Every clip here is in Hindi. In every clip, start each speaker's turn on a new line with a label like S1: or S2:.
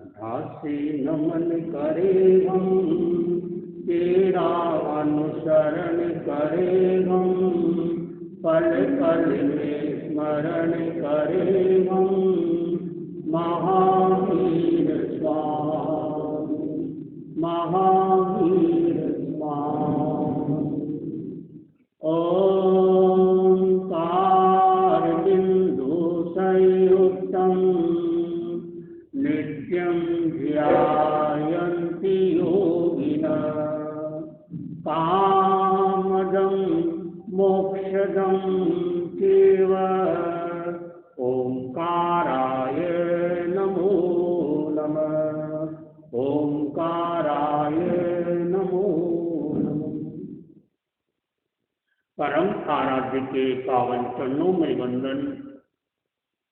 S1: दासी नमन करे हम, तेरा अनुसरण करे हम, पल पल में स्मरण करे हम, महावीर स्वामी, महावीर स्वामी। ओंकार बिंदु संयुक्तम नित्यं ध्यायन्ति योगिनः, कामदं मोक्षदं चैव। ओंकाराय नमो नमः। ओंकाराय नमो नमः। परम आराध्य के पावन चरणों में वंदन।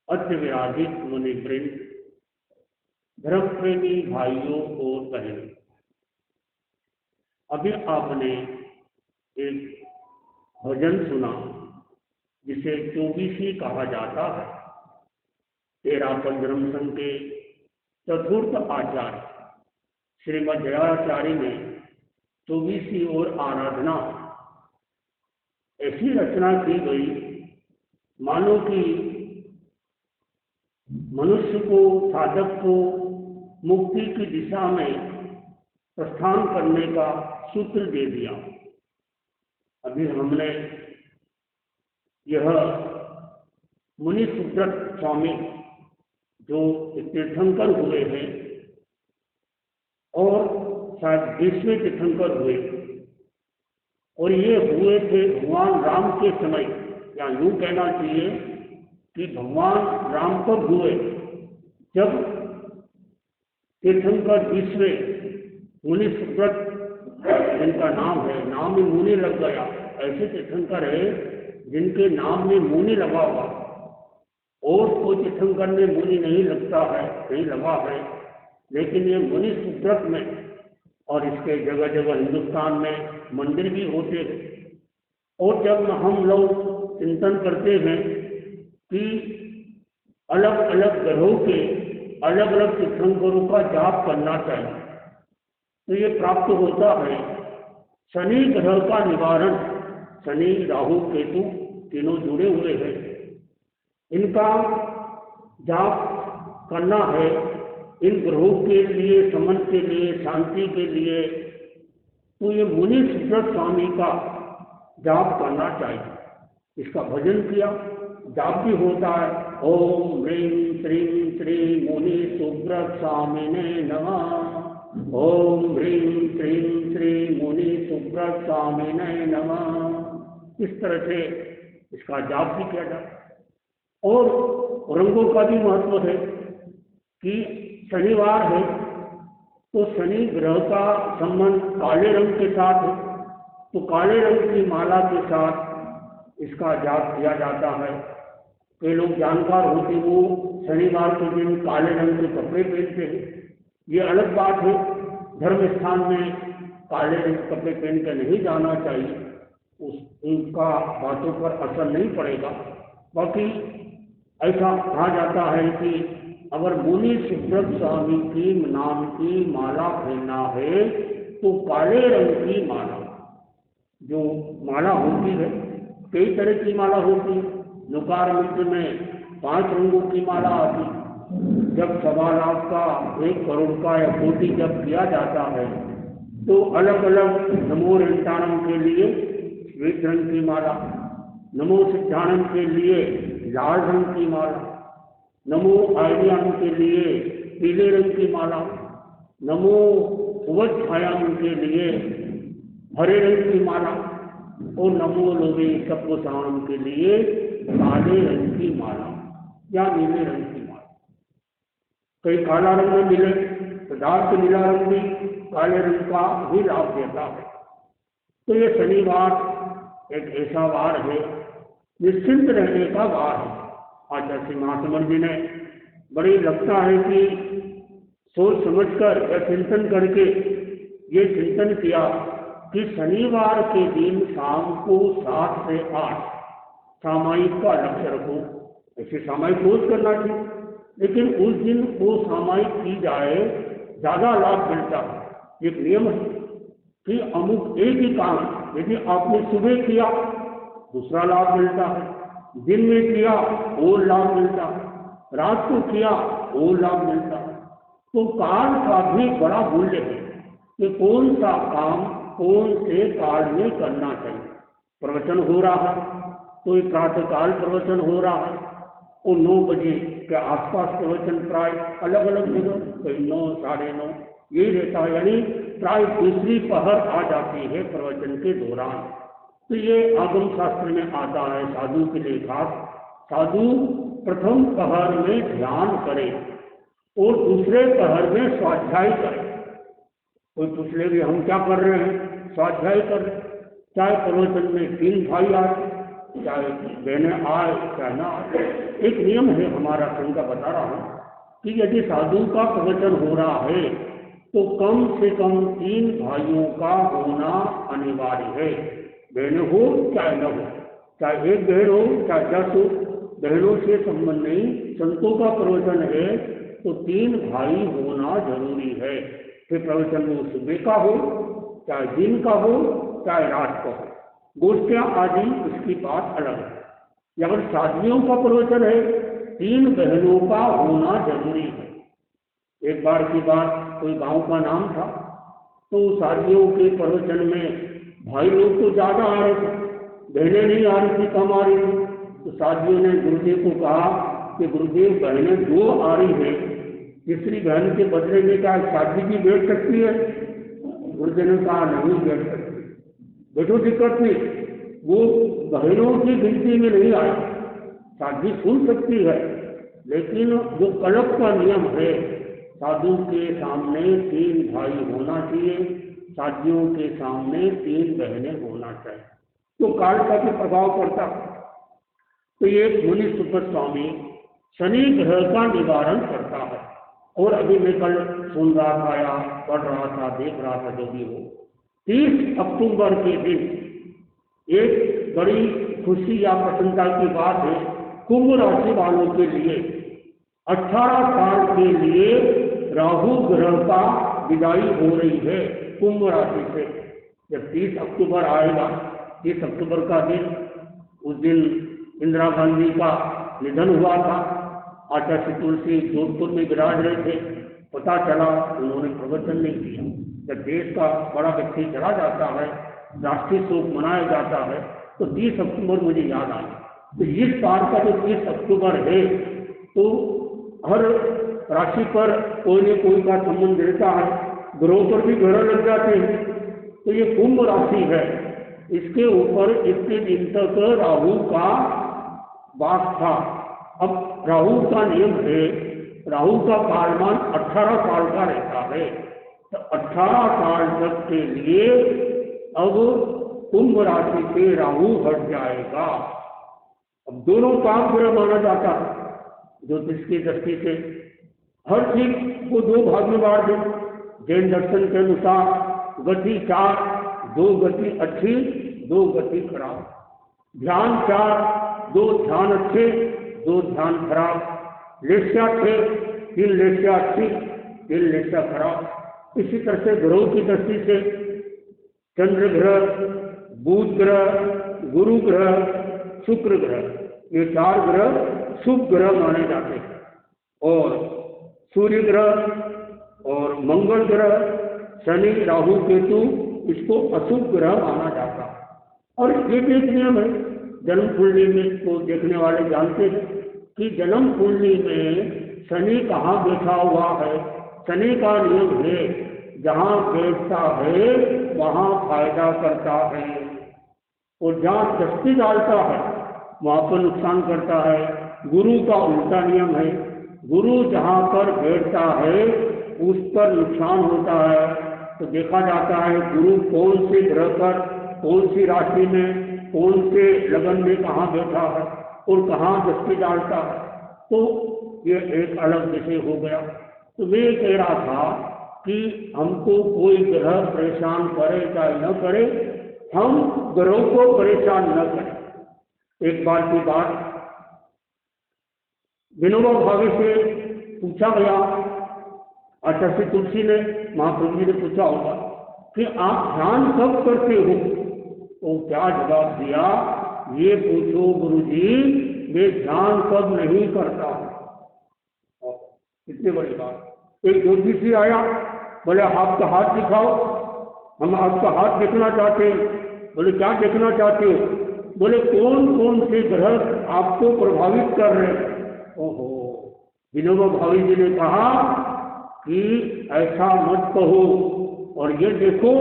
S1: अद्य विराजित मुनिवृंद, धर्म प्रेमी भाइयों और बहनों, अभी आपने एक भजन सुना जिसे चौबीसी कहा जाता है। तेरापन धर्म संघ के चतुर्थ आचार्य श्रीमद दयाचार्य ने चौबीसी और आराधना ऐसी रचना की गई मानो कि मनुष्य को, साधक को मुक्ति की दिशा में प्रस्थान करने का सूत्र दे दिया। अभी हमने यह मुनि सुब्रत स्वामी जो तीर्थंकर हुए हैं और शायद 20वें तीर्थंकर हुए, और ये हुए थे भगवान राम के समय, या यूं कहना चाहिए कि भगवान राम कब हुए, जब तीर्थंकर 20वें मुनि सुब्रत, जिनका नाम है, नाम में मुनि लग गया। ऐसे तीर्थंकर है जिनके नाम में मुनि लगा हुआ, और कोई तीर्थंकर में मुनि नहीं लगता है, नहीं लगा है, लेकिन ये मुनि सुब्रत में, और इसके जगह जगह हिंदुस्तान में मंदिर भी होते हैं। और जब हम लोग चिंतन करते हैं कि अलग अलग ग्रहों के अलग अलग तीर्थंकरों का जाप करना चाहिए, तो ये प्राप्त होता है शनि ग्रह का निवारण। शनि, राहु, केतु तीनों जुड़े हुए हैं, इनका जाप करना है। इन ग्रहों के लिए, समन के लिए, शांति के लिए, तो ये मुनि सुब्रत स्वामी का जाप करना चाहिए। इसका भजन किया, जाप भी होता है। ओम ह्रीं श्रीं श्री मुनि सुब्रत स्वामिने नमः। ओम ह्रीं श्रीं श्री मुनि सुब्रत स्वामिने नमः। इस तरह से इसका जाप भी किया जाता है। और रंगों का भी महत्व है कि शनिवार है तो शनि ग्रह का संबंध काले रंग के साथ है, तो काले रंग की माला के साथ इसका जाप किया जाता है। कई लोग जानकार होते वो शनिवार के दिन काले रंग के कपड़े पहनते हैं, ये अलग बात है। धर्म स्थान में काले रंग के कपड़े पहन कर नहीं जाना चाहिए, उनका बातों पर असर नहीं पड़ेगा। बाकी ऐसा कहा जाता है कि अगर मुनि सुब्रत स्वामी की नाम की माला पहनना है तो काले रंग की माला, जो माला होती है, कई तरह की माला होती है। नुकार मित्र में 5 रंगों की माला आती। जब 1.25 लाख का, 1 करोड़ का या कोटि जब किया जाता है तो अलग अलग नमो रंटाणम के लिए श्वेत रंग की माला, नमो सिद्धानंद के लिए लाल रंग की माला, नमो आर्याम के लिए पीले रंग की माला, नमो सुवज छायाम के लिए हरे रंग की माला, और नमो लोवे सप्तसाम के लिए काले रंग की माला या नीले रंग की माला। कई काला रंग में मिले तो डार्क नीला रंग भी काले रंग का भी लाभ देता है। तो ये शनिवार एक ऐसा वार है, निश्चिंत रहने का वार है। आचार्य श्री महासमर जी ने बड़ी लगता है कि सोच समझकर या चिंतन करके ये चिंतन किया कि शनिवार के दिन शाम को 7 से 8 सामायिक का लक्ष्य रखो। ऐसे सामायिक रोज करना चाहिए, लेकिन उस दिन वो सामायिक की जाए ज़्यादा लाभ मिलता है। एक नियम है कि अमुक एक ही काम यदि आपने सुबह किया दूसरा लाभ मिलता है, दिन में किया और लाभ मिलता है, रात को किया और लाभ मिलता है। तो काल का भी बड़ा मूल्य है कि कौन सा काम कौन से काल में करना चाहिए। प्रवचन हो रहा है तो एक प्रातःकाल प्रवचन हो रहा है और 9 बजे के आसपास प्रवचन प्राय अलग अलग जगह, कोई 9, 9:30 यही रहता है, यानी प्राय दूसरी पहर आ जाती है प्रवचन के दौरान। तो ये आगम शास्त्र में आता है साधु के लिए खास, साधु प्रथम पहर में ध्यान करे और दूसरे पहर में स्वाध्याय करे। कोई पूछ ले हम क्या कर रहे हैं, स्वाध्याय कर रहे हैं। चाहे प्रवचन में 3 भाई आए, चाहे बहनें आए, चाहे ना आए, एक नियम है हमारा संघ का, बता रहा हूँ कि यदि साधु का प्रवचन हो रहा है तो कम से कम 3 भाइयों का होना अनिवार्य है। बहनें हो चाहे न हो, चाहे एक बहन हो चाहे 10 हो, बहनों से संबंध नहीं। संतों का प्रवचन है तो 3 भाई होना जरूरी है। फिर प्रवचन वो सुबह का हो चाहे दिन का हो चाहे रात का हो, गोष्ठियाँ आदि उसकी बात अलग है। अगर शादियों का प्रवचन है 3 बहनों का होना जरूरी है। एक बार की बात, कोई गांव का नाम था तो शादियों के प्रवचन में भाई लोग तो ज़्यादा आ रहे थे, बहनें नहीं आ रही थी, कम आ रही थी। तो शादियों ने गुरुदेव को कहा कि गुरुदेव बहनें 2 आ रही है, तीसरी बहन के बदले में क्या शादी भी बैठ सकती है? गुरुदेव ने कहा नहीं बैठ सकती। बैठो, दिक्कत नहीं, वो बहनों की गिनती में नहीं आए, शादी सुन सकती है, लेकिन जो कलप का नियम है साधु के सामने 3 भाई होना चाहिए, शादियों के सामने 3 बहनें होना चाहिए। तो काल का भी प्रभाव पड़ता। तो ये मुनि सुब्रत स्वामी शनि ग्रह का निवारण करता है। और अभी मैं कल सुन रहा था या पढ़ रहा था, देख रहा था, जो भी हो, 30 अक्टूबर के दिन एक बड़ी खुशी या प्रसन्नता की बात है कुंभ राशि वालों के लिए। 18 साल के लिए राहु ग्रह का विदाई हो रही है कुंभ राशि से। जब 30 अक्टूबर आएगा, 30 अक्टूबर का दिन, उस दिन इंदिरा गांधी का निधन हुआ था। आचार्य तुलसी जोधपुर में विराज रहे थे, पता चला उन्होंने प्रवचन नहीं किया। जब देश का बड़ा व्यक्ति चला जाता है, राष्ट्रीय शोक मनाया जाता है, तो 30 अक्टूबर मुझे याद आया। तो इस बार का जो 30 अक्टूबर है तो हर राशि पर कोई न कोई का संबंध रहता है, ग्रहों पर भी ग्रह लग जाते हैं। तो ये कुंभ राशि है, इसके ऊपर इतने दिन तक राहु का वास था। अब राहु का नियम है, राहु का कालमान 18 साल का रहता है, तो 18 साल तक के लिए अब कुंभ राशि से राहु हट जाएगा। अब दोनों काम ग्रह माना जाता है ज्योतिष की दृष्टि से। हर चीज को 2 भाग में बांट दे। जैन दर्शन के अनुसार गति 4, 2 गति अच्छी, 2 गति खराब। ध्यान 4, 2 ध्यान अच्छे, 2 ध्यान खराब। लेस्या 6, 3 लेस्या अच्छी, 3 लेस्या खराब। इसी तरह से ग्रहों की दृष्टि से चंद्र ग्रह, बुध ग्रह, गुरु ग्रह, शुक्र ग्रह, ये 4 ग्रह शुभ ग्रह माने जाते हैं। और सूर्य ग्रह और मंगल ग्रह, शनि, राहु, केतु, इसको अशुभ ग्रह माना जाता है। और ये भी एक नियम है, जन्म कुंडली में को देखने वाले जानते हैं कि जन्म कुंडली में शनि कहाँ बैठा हुआ है। शनि का नियम है जहाँ बैठता है वहाँ फायदा करता है, और जहाँ दृष्टि डालता है वहाँ पर नुकसान करता है। गुरु का उल्टा नियम है, गुरु जहाँ पर बैठता है उस पर नुकसान होता है। तो देखा जाता है गुरु कौन से ग्रह पर, कौन सी राशि में, कौन से लगन में कहाँ बैठा है और कहाँ दृष्टि डालता है। तो ये एक अलग विषय हो गया। तो मैं कह रहा था कि हमको कोई ग्रह परेशान करे चाहे न करे, हम ग्रहों को परेशान न करें। एक बार की बात, विनोबा भावे से पूछा गया, आचार्य तुलसी ने महाप्रभु जी ने पूछा होगा कि आप ध्यान कब करते हो? तो क्या जवाब दिया, ये पूछो गुरुजी, मैं ध्यान कब नहीं करता हूँ। इतनी बड़ी बात। एक ज्योतिषी आया, बोले आपका हाथ दिखाओ, हम आपका हाथ देखना चाहते हैं। बोले क्या देखना चाहते हो? बोले कौन कौन से ग्रह आपको प्रभावित कर रहे हैं। ओहो, विनोबा भावे जी ने कहा कि ऐसा मत कहो, और ये देखो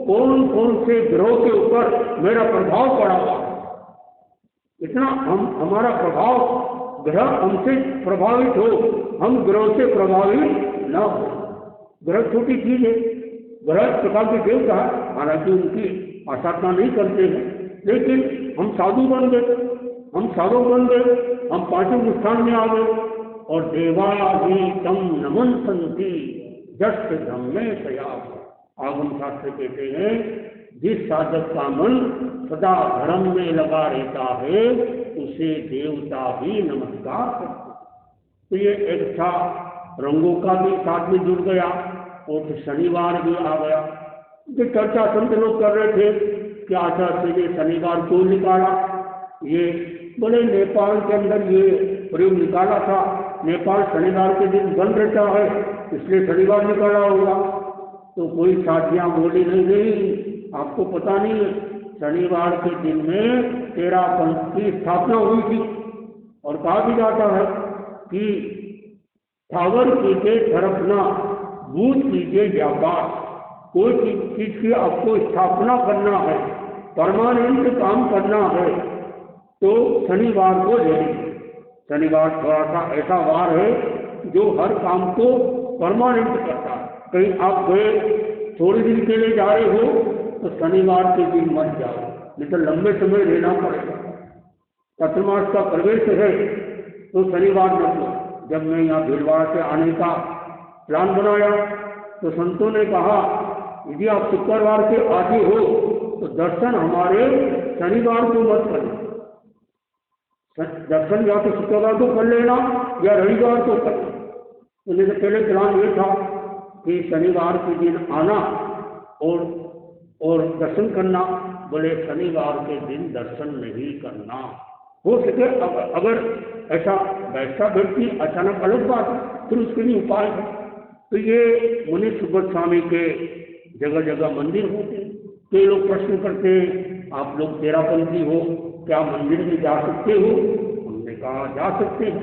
S1: कौन कौन से ग्रहों के ऊपर मेरा प्रभाव पड़ा हुआ। इतना हमारा प्रभाव, ग्रह हमसे प्रभावित हो, हम ग्रह से प्रभावित न हो। ग्रह छोटी चीज है, ग्रह प्रकार के देवता है, हालांकि उनकी आसाधना नहीं करते हैं, लेकिन हम साधु बन गए, हम साधु बन गए, हम पांचवें स्थान में आ गए। और देवादि तम नमन संति जस्ट धम्मे सया। आगम शास्त्र कहते हैं जिस साधक का मन सदा धर्म में लगा रहता है उसे देवता भी नमस्कार करते। तो ये एक था, रंगों का भी साथ में जुड़ गया, और फिर शनिवार भी आ गया। जो चर्चा संत लोग कर रहे थे कि आचार्य ने शनिवार क्यों निकाला, ये बोले नेपाल के अंदर ये प्रयोग निकाला था, नेपाल शनिवार के दिन बंद रहता है इसलिए शनिवार निकाला होगा। तो कोई साथियां बोली नहीं, आपको पता नहीं है, शनिवार के दिन में 13 पंथ की स्थापना हुई थी। और कहा भी जाता है कि थावर कीजिए तरफना, बूझ कीजिए व्यापार। कोई चीज की आपको स्थापना करना है, परमानेंट काम करना है, तो शनिवार को ले लीजिए। शनिवार थोड़ा सा ऐसा वार है जो हर काम को परमानेंट करता है। कहीं आप गए, थोड़े दिन के लिए जा रहे हो, तो शनिवार के दिन मत जाओ, नहीं तो लंबे समय रहना पड़ेगा। चतुर्मास का प्रवेश है तो शनिवार मत लो। जब मैं यहाँ भीलवाड़ा से आने का प्लान बनाया तो संतों ने कहा यदि आप शुक्रवार के आते हो तो दर्शन हमारे शनिवार को मत करना। दर्शन या तो शुक्रवार को कर लेना या रविवार को करना। तो मेरे पहले प्लान ये था कि शनिवार के दिन आना और दर्शन करना। बोले शनिवार के दिन दर्शन नहीं करना। हो सके अगर ऐसा वैसा व्यक्ति अचानक अलग बात है, फिर उसके लिए उपाय है। तो ये मुनि सुब्रत स्वामी के जगह जगह मंदिर होते हैं। कई लोग प्रश्न करते हैं आप लोग तेरापंथी हो, क्या मंदिर में जा सकते हो? हमने कहा जा सकते हैं,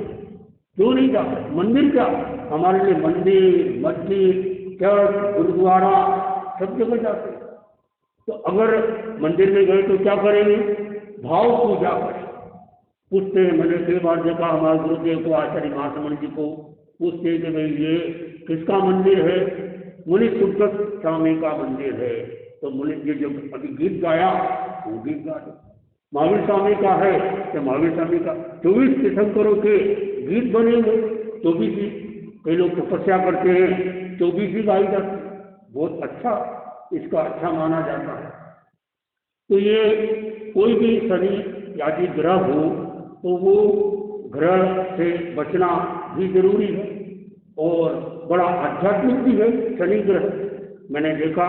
S1: क्यों नहीं जा सकते? मंदिर क्या, हमारे लिए मंदिर, मस्जिद, चर्च, गुरुद्वारा सब जगह जाते हैं। तो अगर मंदिर में गए तो क्या करेंगे? भाव पूजा करें। पूछते हैं, मैंने कई बार देखा हमारे गुरुदेव को, आचार्य महासमण जी को पूछते हैं कि भाई ये किसका मंदिर है? मुनि सुब्रत स्वामी का मंदिर है। तो मुनि जी जो अभी गीत गाया वो गीत गा दो। महावीर स्वामी का है तो महावीर स्वामी का 24 तीर्थंकरों के गीत बनेंगे, 24 ही। कई लोग तपस्या करते हैं, 24 ही गाई जाती है। बहुत अच्छा, इसका अच्छा माना जाता है। तो ये कोई भी शनि आदि ग्रह हो तो वो ग्रह से बचना भी जरूरी है और बड़ा आध्यात्मिक भी है शनि ग्रह। मैंने देखा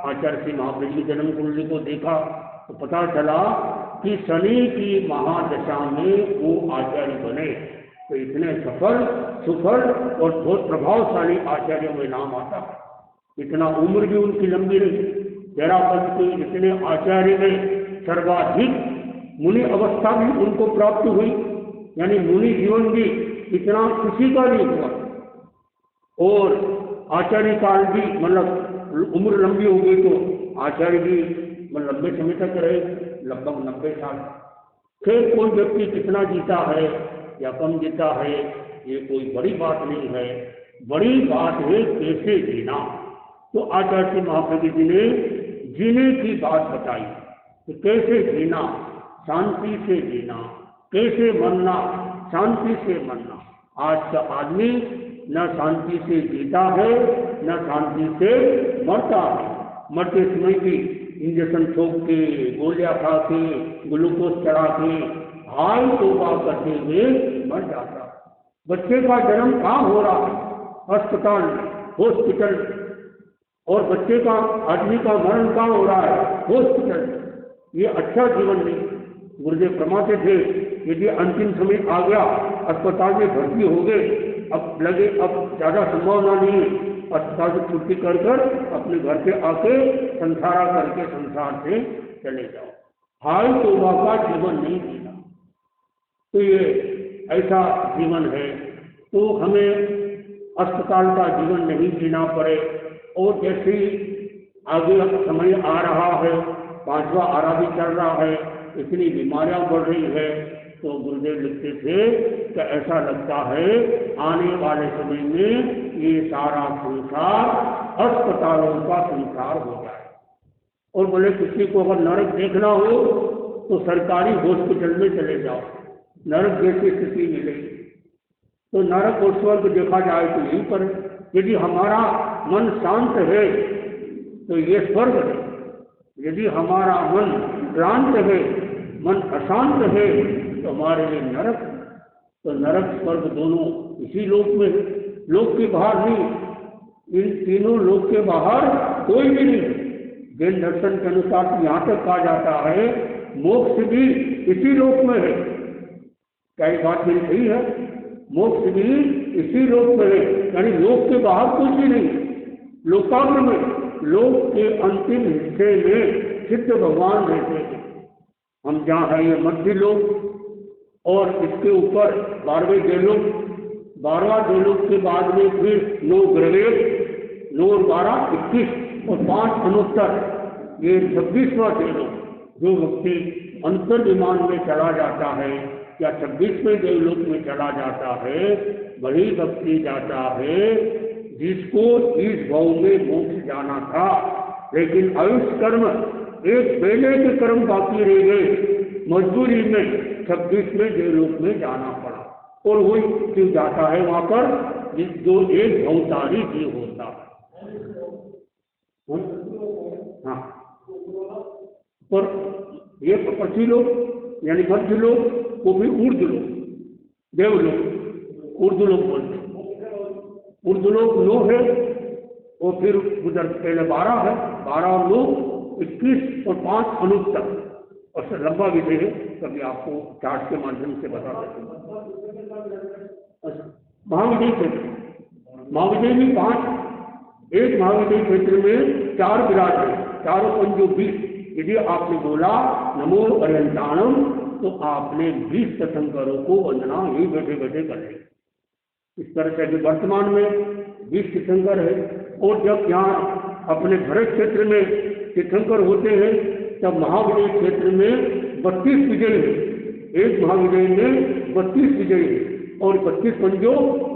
S1: आचार्य श्री महाप्रभु जी जन्म कुंडली को देखा तो पता चला कि शनि की महादशा में वो आचार्य बने। तो इतने सफल, सुफल और बहुत प्रभावशाली आचार्यों में नाम आता। इतना उम्र भी उनकी लंबी रही। तेरापंथ के इतने आचार्य में सर्वाधिक मुनि अवस्था भी उनको प्राप्त हुई, यानी मुनि जीवन भी इतना किसी का नहीं हुआ। और आचार्य काल भी मतलब उम्र लंबी हो गई तो आचार्य भी लंबे समय तक रहे, लगभग 90 साल। फिर कोई व्यक्ति कितना जीता है या कम जीता है ये कोई बड़ी बात नहीं है, बड़ी बात है कैसे जीना। तो आचार्य महाप्रभु जी ने जीने की बात बताई कि कैसे जीना, शांति से जीना, कैसे मरना, शांति से मरना। आज का आदमी न शांति से जीता है न शांति से मरता है। मरते समय भी इंजेक्शन ठोक के, गोलियां खा के, ग्लूकोज चढ़ा के, हाय तौबा करते हुए मर जाता। बच्चे का जन्म कहाँ हो रहा है? अस्पताल, हॉस्पिटल। और बच्चे का, आदमी का मरण कहाँ हो रहा है? हॉस्पिटल। ये अच्छा जीवन नहीं। गुरुदेव फरमाते थे यदि अंतिम समय आ गया, अस्पताल में भर्ती हो गए, अब लगे अब ज़्यादा संभावना नहीं है, अस्पताल से छुट्टी कर कर अपने घर पे आके संसारा करके संसार से चले जाओ। हाय तौबा का जीवन नहीं जीना। तो ये ऐसा जीवन है। तो हमें अस्पताल का जीवन नहीं जीना पड़े। और जैसे आगे समय आ रहा है, 5वां आरा भी चल रहा है, इतनी बीमारियां बढ़ रही है, तो गुरुदेव लिखते थे कि ऐसा लगता है आने वाले समय में ये सारा संसार अस्पतालों का संसार हो जाए। और बोले किसी को अगर नरक देखना हो तो सरकारी हॉस्पिटल में चले जाओ, नरक जैसी स्थिति मिलेगी। तो नरक और स्वर्ग देखा जाए तो यहीं पर। यदि हमारा मन शांत है तो ये स्वर्ग है, यदि हमारा मन क्लांत है, मन अशांत है, तो हमारे लिए नरक। तो नरक स्वर्ग दोनों इसी लोक में है, लोक के बाहर नहीं। इन तीनों लोक के बाहर कोई भी नहीं। जैन दर्शन के अनुसार तो यहाँ तक कहा जाता है मोक्ष भी इसी लोक में है। क्या ये बात मेरी सही है? मोक्ष भी इसी लोक में है, यानी लोक के बाहर कुछ भी नहीं। लोकाग्र में, लोक के अंतिम हिस्से में सिद्ध भगवान रहते हैं। हम जहाँ है ये मध्य लोक, और इसके ऊपर 12वें देवलोक, 12वां देवलोक के बाद में फिर 9 ग्रह, 9 और 12 21 और 5 अनुत्तर, ये 26वां देवलोक। जो व्यक्ति अंतर विमान में चला जाता है या 26वें देवलोक में चला जाता है, वही व्यक्ति जाता है जिसको इस भाव में मोक्ष जाना था, लेकिन आयुष कर्म, एक पहले के कर्म बाकी रह गए, मजबूरी में 26वें देवलोक में जाना पड़ा। और वही क्यों जाता है वहां पर जो एक भवतारी जीव होता है। हाँ, पर ये पक्षी लोग यानी मध्य लोग, वो भी ऊर्ध लोग, देवलोक, ऊर्ध लोग बोलते हैं। ऊर्ध लोग 9 है, और फिर उधर पहले 12 है, 12 और 9 21 और 5 अनुत्तर। और सर लंबा विषय है, कभी आपको चार्ट के माध्यम से बता सकते हैं। महाविजय क्षेत्र, महाविजय में 5, एक महाविजय क्षेत्र में 4 विराट है, 4 पंजो 20। यदि आपने बोला नमो अरियंताणम, तो आपने 20 तीर्थंकरों को वंदना ही बैठे बैठे कर ली। इस तरह से वर्तमान में 20 तीर्थंकर है। और जब यहाँ अपने भरत क्षेत्र में तीर्थंकर होते हैं, तब महाविजय क्षेत्र में 32 विजय है। एक महाविजय में 32 विजय है और 32 पंजो